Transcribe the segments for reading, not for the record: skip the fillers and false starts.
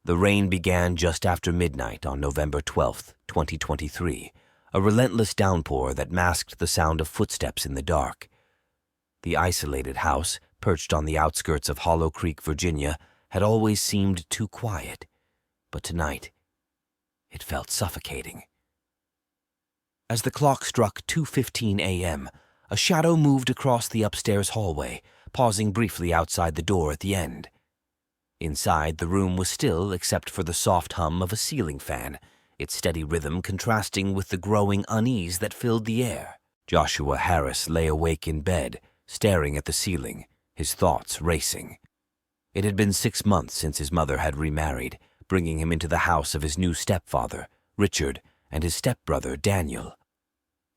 The rain began just after midnight on November 12th, 2023, a relentless downpour that masked the sound of footsteps in the dark. The isolated house, perched on the outskirts of Hollow Creek, Virginia, had always seemed too quiet, but tonight it felt suffocating. As the clock struck 2:15 a.m., a shadow moved across the upstairs hallway, pausing briefly outside the door at the end. Inside, the room was still except for the soft hum of a ceiling fan, its steady rhythm contrasting with the growing unease that filled the air. Joshua Harris lay awake in bed, staring at the ceiling, his thoughts racing. It had been 6 months since his mother had remarried, bringing him into the house of his new stepfather, Richard, and his stepbrother, Daniel.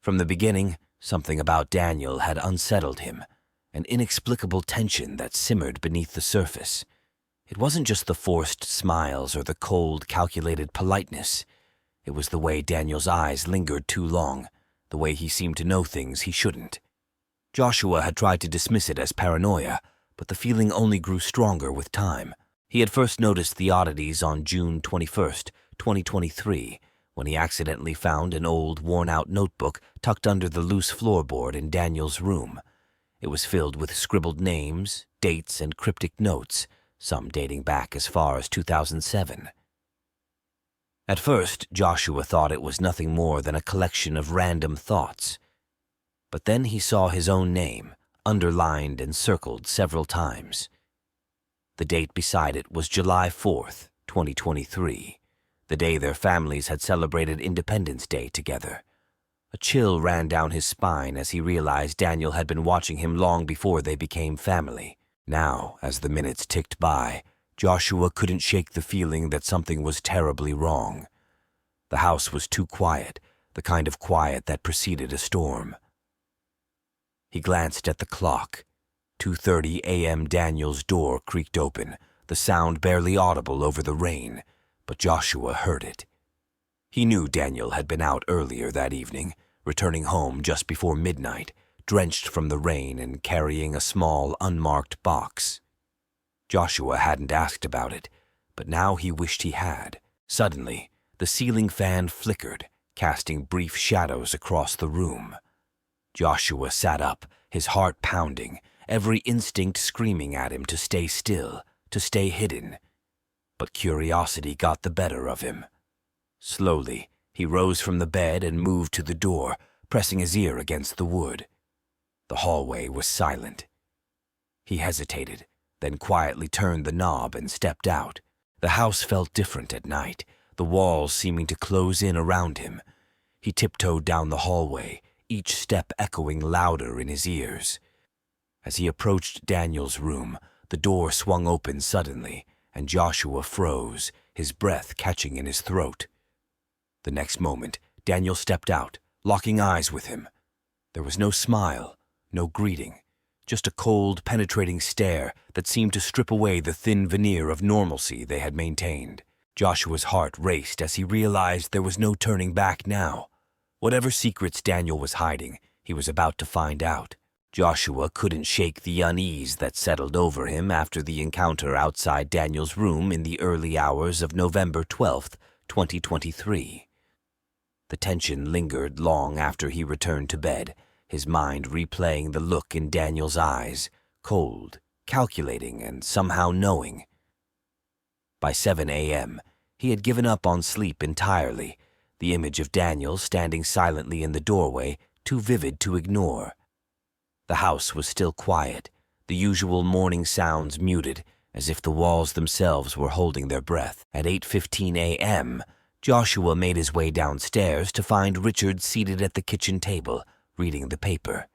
From the beginning, something about Daniel had unsettled him, an inexplicable tension that simmered beneath the surface. It wasn't just the forced smiles or the cold, calculated politeness. It was the way Daniel's eyes lingered too long, the way he seemed to know things he shouldn't. Joshua had tried to dismiss it as paranoia, but the feeling only grew stronger with time. He had first noticed the oddities on June 21st, 2023, when he accidentally found an old, worn-out notebook tucked under the loose floorboard in Daniel's room. It was filled with scribbled names, dates, and cryptic notes, some dating back as far as 2007. At first, Joshua thought it was nothing more than a collection of random thoughts. But then he saw his own name, underlined and circled several times. The date beside it was July 4th, 2023, the day their families had celebrated Independence Day together. A chill ran down his spine as he realized Daniel had been watching him long before they became family. Now, as the minutes ticked by, Joshua couldn't shake the feeling that something was terribly wrong. The house was too quiet, the kind of quiet that preceded a storm. He glanced at the clock. 2:30 a.m. Daniel's door creaked open, the sound barely audible over the rain, but Joshua heard it. He knew Daniel had been out earlier that evening, returning home just before midnight, drenched from the rain and carrying a small, unmarked box. Joshua hadn't asked about it, but now he wished he had. Suddenly, the ceiling fan flickered, casting brief shadows across the room. Joshua sat up, his heart pounding, every instinct screaming at him to stay still, to stay hidden. But curiosity got the better of him. Slowly, he rose from the bed and moved to the door, pressing his ear against the wood. The hallway was silent. He hesitated, then quietly turned the knob and stepped out. The house felt different at night, the walls seeming to close in around him. He tiptoed down the hallway, each step echoing louder in his ears. As he approached Daniel's room, the door swung open suddenly, and Joshua froze, his breath catching in his throat. The next moment, Daniel stepped out, locking eyes with him. There was no smile, no greeting, just a cold, penetrating stare that seemed to strip away the thin veneer of normalcy they had maintained. Joshua's heart raced as he realized there was no turning back now. Whatever secrets Daniel was hiding, he was about to find out. Joshua couldn't shake the unease that settled over him after the encounter outside Daniel's room in the early hours of November 12th, 2023. The tension lingered long after he returned to bed, his mind replaying the look in Daniel's eyes, cold, calculating, and somehow knowing. By 7 a.m., he had given up on sleep entirely, the image of Daniel standing silently in the doorway too vivid to ignore. The house was still quiet, the usual morning sounds muted, as if the walls themselves were holding their breath. At 8:15 a.m., Joshua made his way downstairs to find Richard seated at the kitchen table, reading the paper.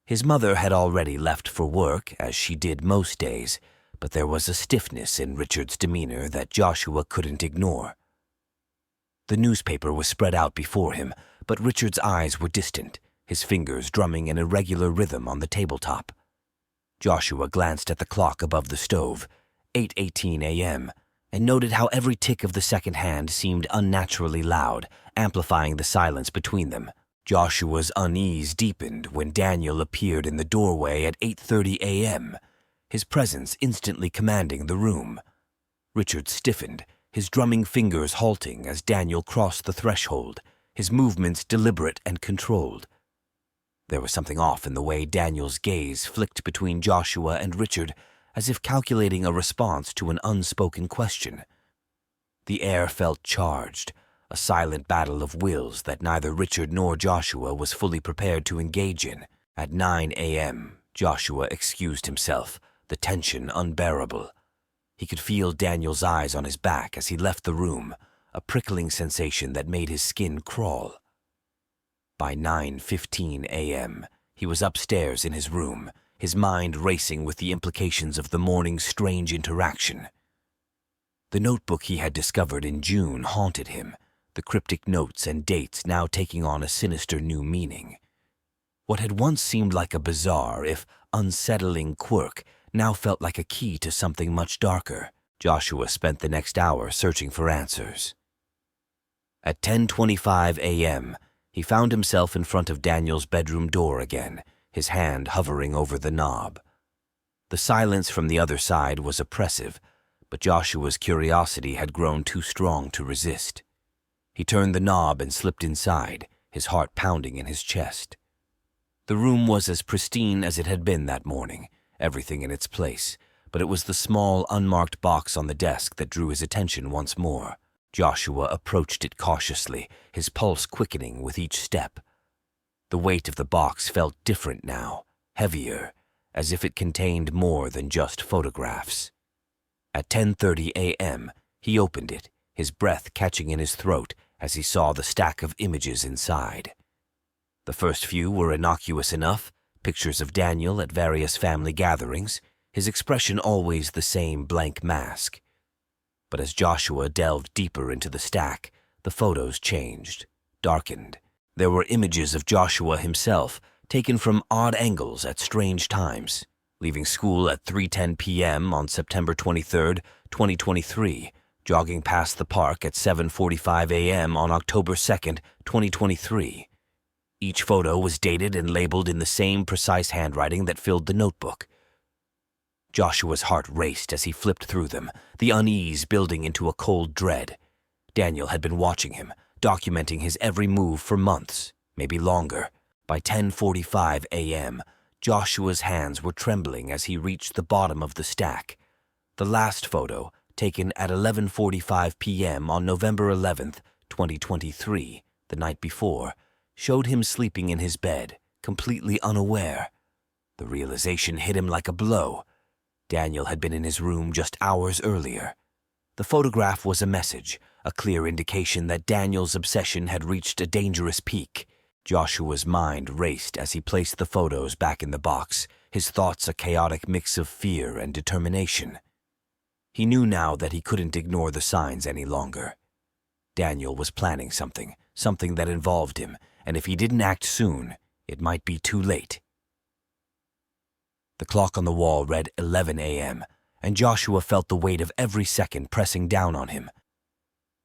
His mother had already left for work, as she did most days, but there was a stiffness in Richard's demeanor that Joshua couldn't ignore. The newspaper was spread out before him, but Richard's eyes were distant, his fingers drumming an irregular rhythm on the tabletop. Joshua glanced at the clock above the stove, 8:18 a.m., and noted how every tick of the second hand seemed unnaturally loud, amplifying the silence between them. Joshua's unease deepened when Daniel appeared in the doorway at 8:30 a.m., his presence instantly commanding the room. Richard stiffened, his drumming fingers halting as Daniel crossed the threshold, his movements deliberate and controlled. There was something off in the way Daniel's gaze flicked between Joshua and Richard, as if calculating a response to an unspoken question. The air felt charged, a silent battle of wills that neither Richard nor Joshua was fully prepared to engage in. At 9 a.m., Joshua excused himself, the tension unbearable. He could feel Daniel's eyes on his back as he left the room, a prickling sensation that made his skin crawl. By 9:15 a.m., he was upstairs in his room, his mind racing with the implications of the morning's strange interaction. The notebook he had discovered in June haunted him, the cryptic notes and dates now taking on a sinister new meaning. What had once seemed like a bizarre, if unsettling quirk, now felt like a key to something much darker. Joshua spent the next hour searching for answers. At 10:25 a.m., he found himself in front of Daniel's bedroom door again, his hand hovering over the knob. The silence from the other side was oppressive, but Joshua's curiosity had grown too strong to resist. He turned the knob and slipped inside, his heart pounding in his chest. The room was as pristine as it had been that morning, everything in its place, but it was the small, unmarked box on the desk that drew his attention once more. Joshua approached it cautiously, his pulse quickening with each step. The weight of the box felt different now, heavier, as if it contained more than just photographs. At 10:30 a.m., he opened it, his breath catching in his throat as he saw the stack of images inside. The first few were innocuous enough, pictures of Daniel at various family gatherings, his expression always the same blank mask. But as Joshua delved deeper into the stack, the photos changed, darkened. There were images of Joshua himself, taken from odd angles at strange times, leaving school at 3:10 p.m. on September 23, 2023, jogging past the park at 7:45 a.m. on October 2, 2023. Each photo was dated and labeled in the same precise handwriting that filled the notebook. Joshua's heart raced as he flipped through them, the unease building into a cold dread. Daniel had been watching him, documenting his every move for months, maybe longer. By 10:45 a.m., Joshua's hands were trembling as he reached the bottom of the stack. The last photo, taken at 11:45 p.m. on November 11, 2023, the night before, showed him sleeping in his bed, completely unaware. The realization hit him like a blow. Daniel had been in his room just hours earlier. The photograph was a message, a clear indication that Daniel's obsession had reached a dangerous peak. Joshua's mind raced as he placed the photos back in the box, his thoughts a chaotic mix of fear and determination. He knew now that he couldn't ignore the signs any longer. Daniel was planning something that involved him, and if he didn't act soon, it might be too late. The clock on the wall read 11 a.m., and Joshua felt the weight of every second pressing down on him.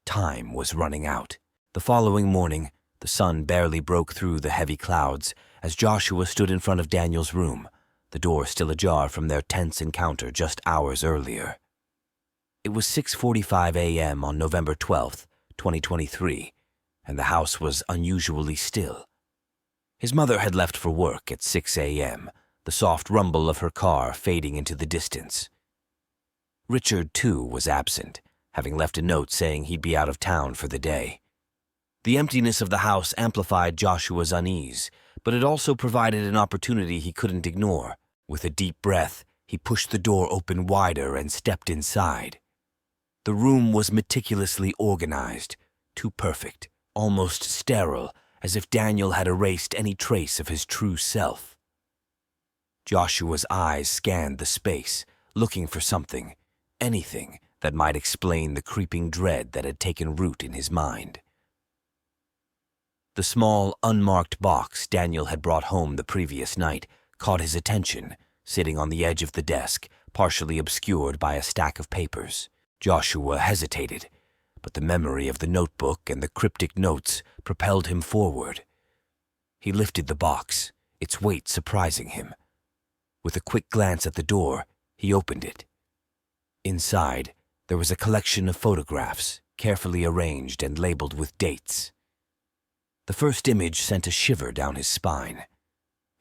Time was running out. The following morning, the sun barely broke through the heavy clouds as Joshua stood in front of Daniel's room, the door still ajar from their tense encounter just hours earlier. It was 6:45 a.m. on November 12, 2023, and the house was unusually still. His mother had left for work at 6 a.m., the soft rumble of her car fading into the distance. Richard, too, was absent, having left a note saying he'd be out of town for the day. The emptiness of the house amplified Joshua's unease, but it also provided an opportunity he couldn't ignore. With a deep breath, he pushed the door open wider and stepped inside. The room was meticulously organized, too perfect, almost sterile, as if Daniel had erased any trace of his true self. Joshua's eyes scanned the space, looking for something, anything that might explain the creeping dread that had taken root in his mind. The small, unmarked box Daniel had brought home the previous night caught his attention, sitting on the edge of the desk, partially obscured by a stack of papers. Joshua hesitated, but the memory of the notebook and the cryptic notes propelled him forward. He lifted the box, its weight surprising him. With a quick glance at the door, he opened it. Inside, There was a collection of photographs, carefully arranged and labeled with dates. The first image sent a shiver down his spine.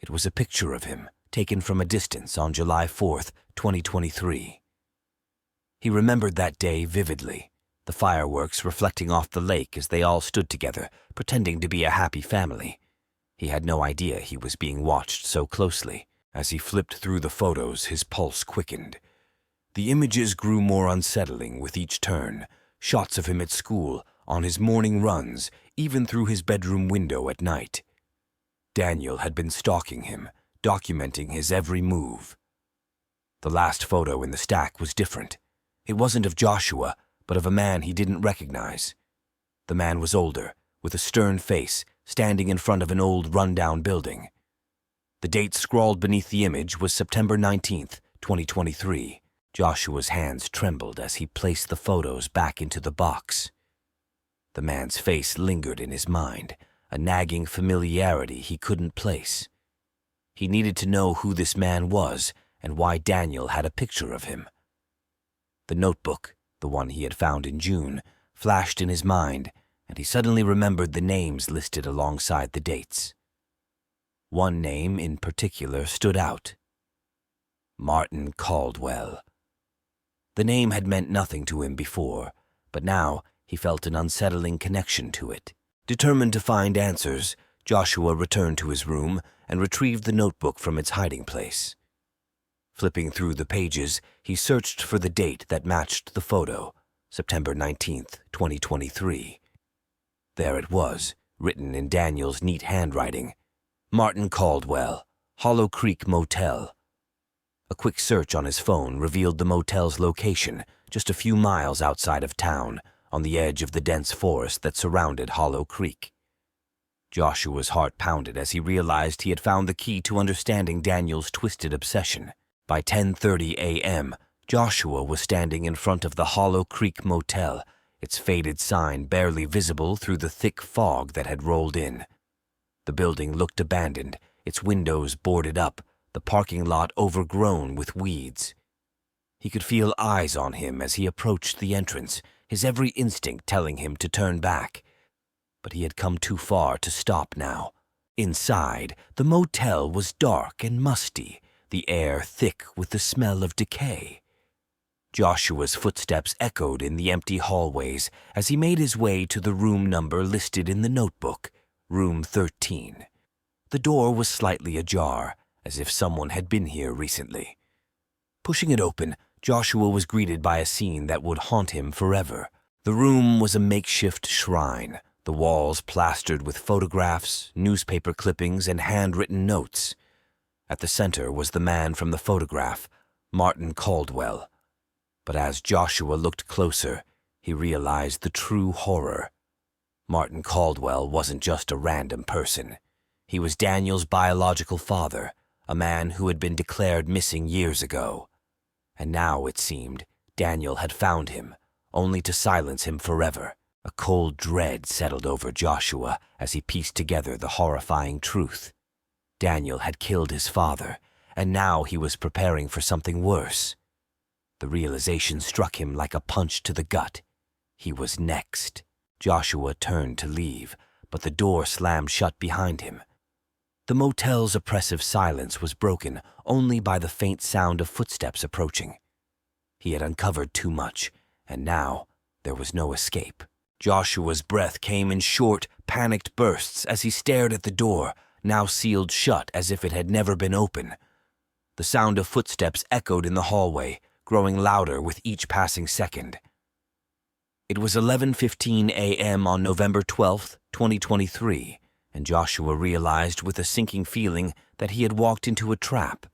It was a picture of him, taken from a distance on July 4th, 2023. He remembered that day vividly, the fireworks reflecting off the lake as they all stood together, pretending to be a happy family. He had no idea he was being watched so closely. As he flipped through the photos, his pulse quickened. The images grew more unsettling with each turn. Shots of him at school, on his morning runs, even through his bedroom window at night. Daniel had been stalking him, documenting his every move. The last photo in the stack was different. It wasn't of Joshua, but of a man he didn't recognize. The man was older, with a stern face, standing in front of an old rundown building. The date scrawled beneath the image was September 19th, 2023. Joshua's hands trembled as he placed the photos back into the box. The man's face lingered in his mind, a nagging familiarity he couldn't place. He needed to know who this man was and why Daniel had a picture of him. The notebook, the one he had found in June, flashed in his mind, and he suddenly remembered the names listed alongside the dates. One name in particular stood out. Martin Caldwell. The name had meant nothing to him before, but now he felt an unsettling connection to it. Determined to find answers, Joshua returned to his room and retrieved the notebook from its hiding place. Flipping through the pages, he searched for the date that matched the photo, September 19th, 2023. There it was, written in Daniel's neat handwriting. Martin Caldwell, Hollow Creek Motel. A quick search on his phone revealed the motel's location, just a few miles outside of town, on the edge of the dense forest that surrounded Hollow Creek. Joshua's heart pounded as he realized he had found the key to understanding Daniel's twisted obsession. By 10:30 a.m., Joshua was standing in front of the Hollow Creek Motel, its faded sign barely visible through the thick fog that had rolled in. The building looked abandoned, its windows boarded up, the parking lot overgrown with weeds. He could feel eyes on him as he approached the entrance, his every instinct telling him to turn back. But he had come too far to stop now. Inside, the motel was dark and musty, the air thick with the smell of decay. Joshua's footsteps echoed in the empty hallways as he made his way to the room number listed in the notebook, room 13. The door was slightly ajar, as if someone had been here recently. Pushing it open, Joshua was greeted by a scene that would haunt him forever. The room was a makeshift shrine, the walls plastered with photographs, newspaper clippings, and handwritten notes. At the center was the man from the photograph, Martin Caldwell. But as Joshua looked closer, he realized the true horror. Martin Caldwell wasn't just a random person. He was Daniel's biological father, a man who had been declared missing years ago. And now, it seemed, Daniel had found him, only to silence him forever. A cold dread settled over Joshua as he pieced together the horrifying truth. Daniel had killed his father, and now he was preparing for something worse. The realization struck him like a punch to the gut. He was next. Joshua turned to leave, but the door slammed shut behind him. The motel's oppressive silence was broken only by the faint sound of footsteps approaching. He had uncovered too much, and now there was no escape. Joshua's breath came in short, panicked bursts as he stared at the door, now sealed shut as if it had never been open. The sound of footsteps echoed in the hallway, growing louder with each passing second. It was 11:15 a.m. on November 12th, 2023, and Joshua realized with a sinking feeling that he had walked into a trap.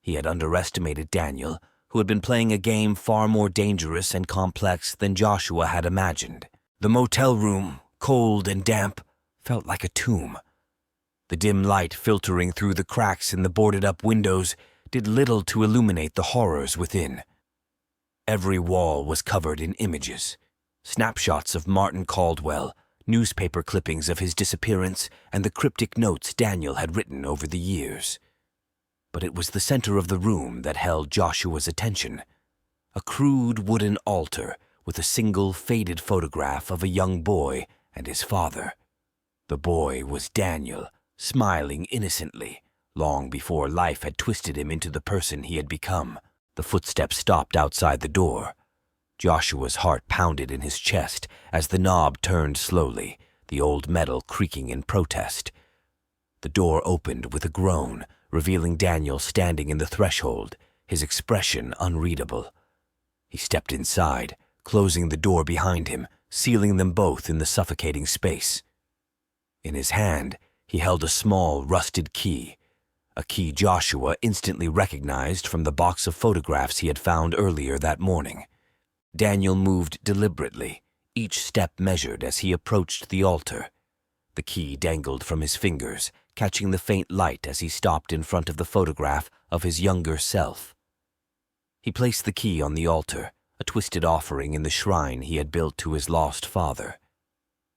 He had underestimated Daniel, who had been playing a game far more dangerous and complex than Joshua had imagined. The motel room, cold and damp, felt like a tomb. The dim light filtering through the cracks in the boarded-up windows did little to illuminate the horrors within. Every wall was covered in images, snapshots of Martin Caldwell, newspaper clippings of his disappearance, and the cryptic notes Daniel had written over the years. But it was the center of the room that held Joshua's attention. A crude wooden altar with a single faded photograph of a young boy and his father. The boy was Daniel, smiling innocently, long before life had twisted him into the person he had become. The footsteps stopped outside the door. Joshua's heart pounded in his chest as the knob turned slowly, the old metal creaking in protest. The door opened with a groan, revealing Daniel standing in the threshold, his expression unreadable. He stepped inside, closing the door behind him, sealing them both in the suffocating space. In his hand, he held a small, rusted key, a key Joshua instantly recognized from the box of photographs he had found earlier that morning. Daniel moved deliberately, each step measured as he approached the altar. The key dangled from his fingers, catching the faint light as he stopped in front of the photograph of his younger self. He placed the key on the altar, a twisted offering in the shrine he had built to his lost father.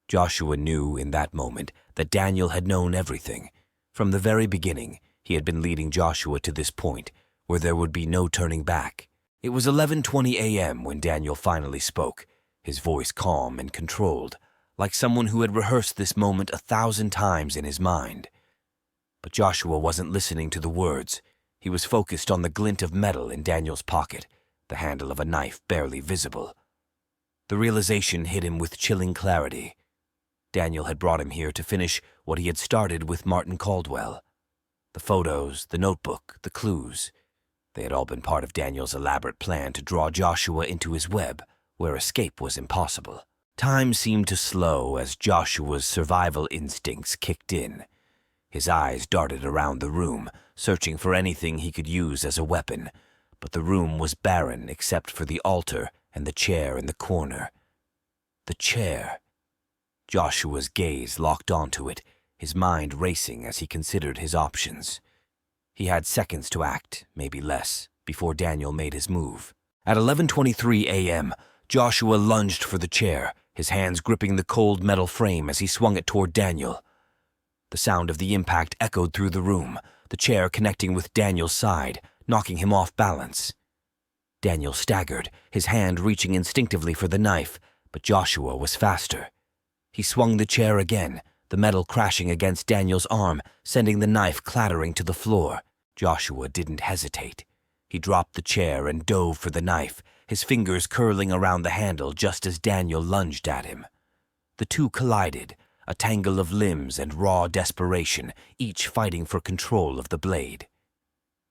Joshua knew in that moment that Daniel had known everything. From the very beginning, he had been leading Joshua to this point, where there would be no turning back. It was 11:20 a.m. when Daniel finally spoke, his voice calm and controlled, like someone who had rehearsed this moment 1,000 times in his mind. But Joshua wasn't listening to the words. He was focused on the glint of metal in Daniel's pocket, the handle of a knife barely visible. The realization hit him with chilling clarity. Daniel had brought him here to finish what he had started with Martin Caldwell. The photos, the notebook, the clues. They had all been part of Daniel's elaborate plan to draw Joshua into his web, where escape was impossible. Time seemed to slow as Joshua's survival instincts kicked in. His eyes darted around the room, searching for anything he could use as a weapon, but the room was barren except for the altar and the chair in the corner. The chair. Joshua's gaze locked onto it, his mind racing as he considered his options. He had seconds to act, maybe less, before Daniel made his move. At 11:23 a.m., Joshua lunged for the chair, his hands gripping the cold metal frame as he swung it toward Daniel. The sound of the impact echoed through the room, the chair connecting with Daniel's side, knocking him off balance. Daniel staggered, his hand reaching instinctively for the knife, but Joshua was faster. He swung the chair again, the metal crashing against Daniel's arm, sending the knife clattering to the floor. Joshua didn't hesitate. He dropped the chair and dove for the knife, his fingers curling around the handle just as Daniel lunged at him. The two collided, a tangle of limbs and raw desperation, each fighting for control of the blade.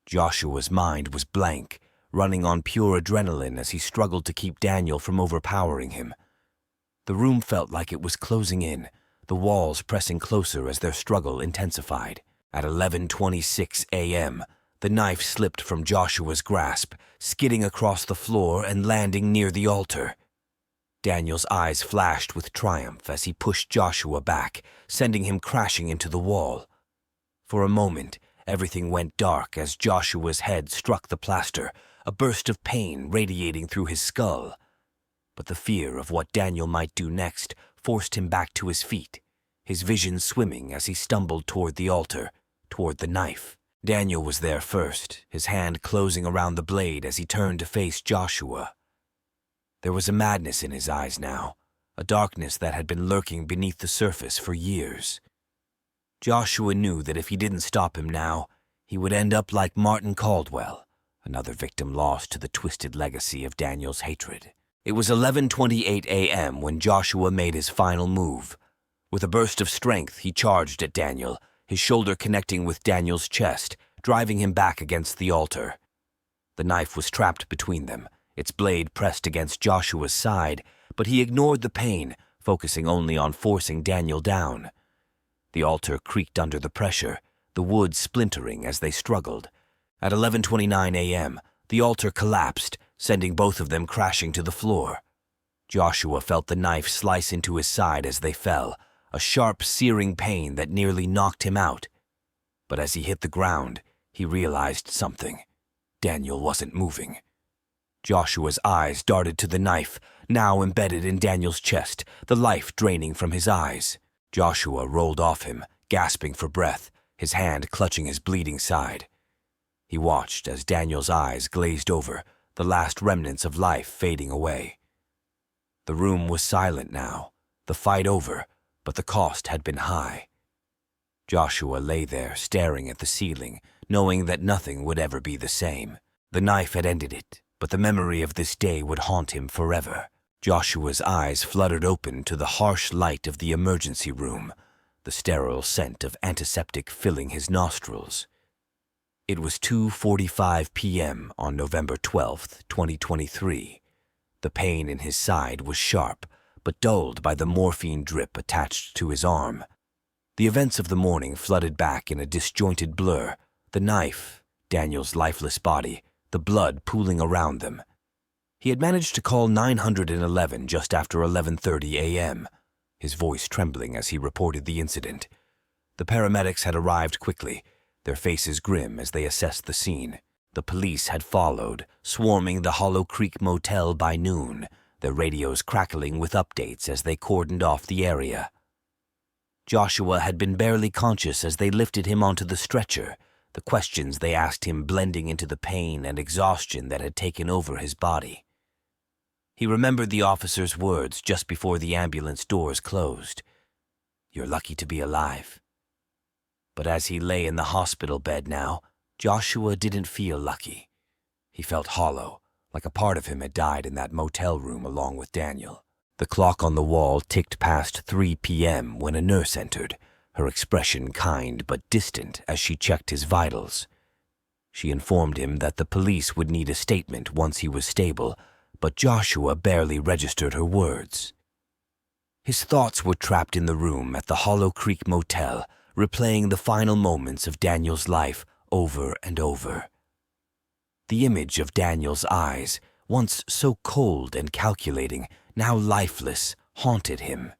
Joshua's mind was blank, running on pure adrenaline as he struggled to keep Daniel from overpowering him. The room felt like it was closing in, the walls pressing closer as their struggle intensified. At 11:26 a.m., the knife slipped from Joshua's grasp, skidding across the floor and landing near the altar. Daniel's eyes flashed with triumph as he pushed Joshua back, sending him crashing into the wall. For a moment, everything went dark as Joshua's head struck the plaster, a burst of pain radiating through his skull. But the fear of what Daniel might do next forced him back to his feet, his vision swimming as he stumbled toward the altar, toward the knife. Daniel was there first, his hand closing around the blade as he turned to face Joshua. There was a madness in his eyes now, a darkness that had been lurking beneath the surface for years. Joshua knew that if he didn't stop him now, he would end up like Martin Caldwell, another victim lost to the twisted legacy of Daniel's hatred. It was 11:28 a.m. when Joshua made his final move. With a burst of strength, he charged at Daniel, his shoulder connecting with Daniel's chest, driving him back against the altar. The knife was trapped between them, its blade pressed against Joshua's side, but he ignored the pain, focusing only on forcing Daniel down. The altar creaked under the pressure, the wood splintering as they struggled. At 11:29 a.m., the altar collapsed, sending both of them crashing to the floor. Joshua felt the knife slice into his side as they fell, a sharp, searing pain that nearly knocked him out. But as he hit the ground, he realized something. Daniel wasn't moving. Joshua's eyes darted to the knife, now embedded in Daniel's chest, the life draining from his eyes. Joshua rolled off him, gasping for breath, his hand clutching his bleeding side. He watched as Daniel's eyes glazed over, the last remnants of life fading away. The room was silent now, the fight over, but the cost had been high. Joshua lay there staring at the ceiling, knowing that nothing would ever be the same. The knife had ended it, but the memory of this day would haunt him forever. Joshua's eyes fluttered open to the harsh light of the emergency room, the sterile scent of antiseptic filling his nostrils. It was 2:45 p.m. on November 12th, 2023. The pain in his side was sharp, but dulled by the morphine drip attached to his arm. The events of the morning flooded back in a disjointed blur. The knife, Daniel's lifeless body, the blood pooling around them. He had managed to call 911 just after 11:30 a.m., his voice trembling as he reported the incident. The paramedics had arrived quickly, their faces grim as they assessed the scene. The police had followed, swarming the Hollow Creek Motel by noon, their radios crackling with updates as they cordoned off the area. Joshua had been barely conscious as they lifted him onto the stretcher, the questions they asked him blending into the pain and exhaustion that had taken over his body. He remembered the officer's words just before the ambulance doors closed. "You're lucky to be alive." But as he lay in the hospital bed now, Joshua didn't feel lucky. He felt hollow, like a part of him had died in that motel room along with Daniel. The clock on the wall ticked past 3 p.m. when a nurse entered, her expression kind but distant as she checked his vitals. She informed him that the police would need a statement once he was stable, but Joshua barely registered her words. His thoughts were trapped in the room at the Hollow Creek Motel, replaying the final moments of Daniel's life over and over. The image of Daniel's eyes, once so cold and calculating, now lifeless, haunted him.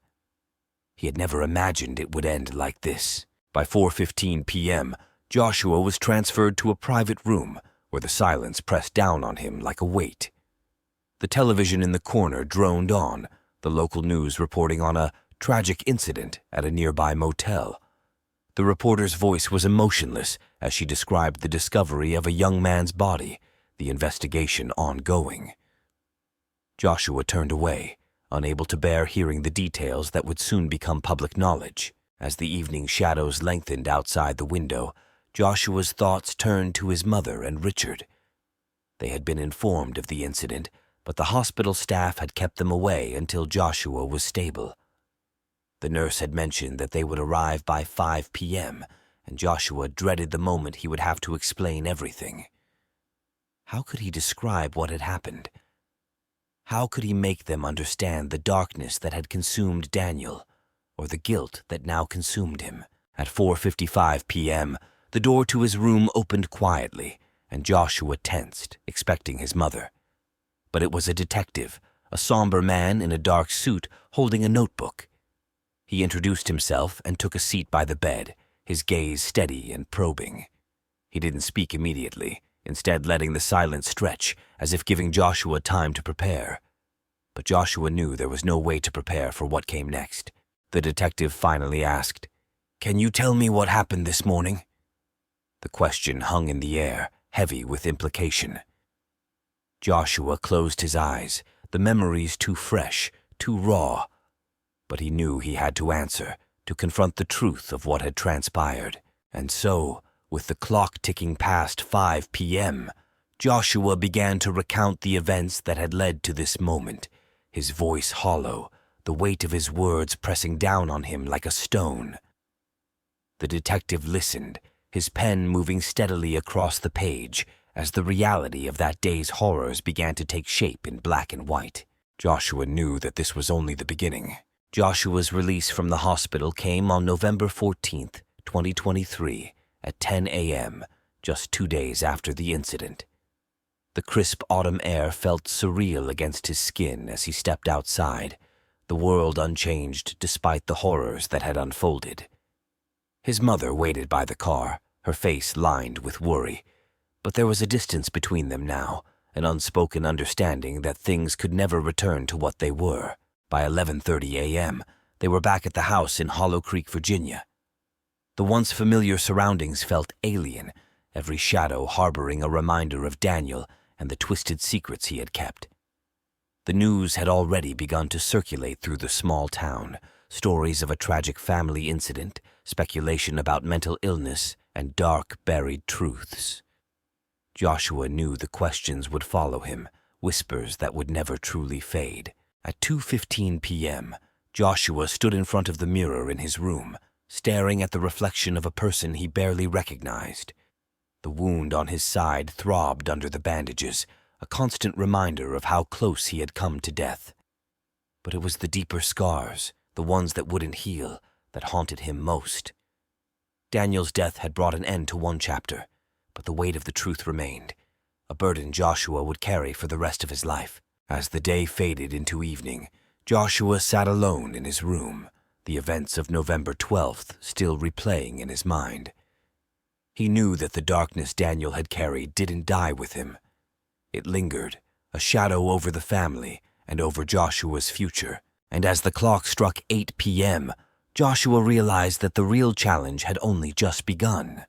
He had never imagined it would end like this. By 4:15 p.m., Joshua was transferred to a private room where the silence pressed down on him like a weight. The television in the corner droned on, the local news reporting on a tragic incident at a nearby motel. The reporter's voice was emotionless as she described the discovery of a young man's body, the investigation ongoing. Joshua turned away, unable to bear hearing the details that would soon become public knowledge. As the evening shadows lengthened outside the window, Joshua's thoughts turned to his mother and Richard. They had been informed of the incident, but the hospital staff had kept them away until Joshua was stable. The nurse had mentioned that they would arrive by 5 p.m., and Joshua dreaded the moment he would have to explain everything. How could he describe what had happened? How could he make them understand the darkness that had consumed Daniel, or the guilt that now consumed him? At 4:55 p.m., the door to his room opened quietly, and Joshua tensed, expecting his mother. But it was a detective, a somber man in a dark suit holding a notebook. He introduced himself and took a seat by the bed, his gaze steady and probing. He didn't speak immediately, instead letting the silence stretch, as if giving Joshua time to prepare. But Joshua knew there was no way to prepare for what came next. The detective finally asked, "Can you tell me what happened this morning?" The question hung in the air, heavy with implication. Joshua closed his eyes, the memories too fresh, too raw. But he knew he had to answer, to confront the truth of what had transpired. And so, with the clock ticking past 5 p.m., Joshua began to recount the events that had led to this moment, his voice hollow, the weight of his words pressing down on him like a stone. The detective listened, his pen moving steadily across the page as the reality of that day's horrors began to take shape in black and white. Joshua knew that this was only the beginning. Joshua's release from the hospital came on November 14th, 2023, at 10 a.m., just 2 days after the incident. The crisp autumn air felt surreal against his skin as he stepped outside, the world unchanged despite the horrors that had unfolded. His mother waited by the car, her face lined with worry, but there was a distance between them now, an unspoken understanding that things could never return to what they were. By 11:30 a.m., they were back at the house in Hollow Creek, Virginia. The once familiar surroundings felt alien, every shadow harboring a reminder of Daniel and the twisted secrets he had kept. The news had already begun to circulate through the small town, stories of a tragic family incident, speculation about mental illness, and dark, buried truths. Joshua knew the questions would follow him, whispers that would never truly fade. At 2:15 p.m., Joshua stood in front of the mirror in his room, staring at the reflection of a person he barely recognized. The wound on his side throbbed under the bandages, a constant reminder of how close he had come to death. But it was the deeper scars, the ones that wouldn't heal, that haunted him most. Daniel's death had brought an end to one chapter, but the weight of the truth remained, a burden Joshua would carry for the rest of his life. As the day faded into evening, Joshua sat alone in his room, the events of November 12th still replaying in his mind. He knew that the darkness Daniel had carried didn't die with him. It lingered, a shadow over the family and over Joshua's future. And as the clock struck 8 p.m., Joshua realized that the real challenge had only just begun.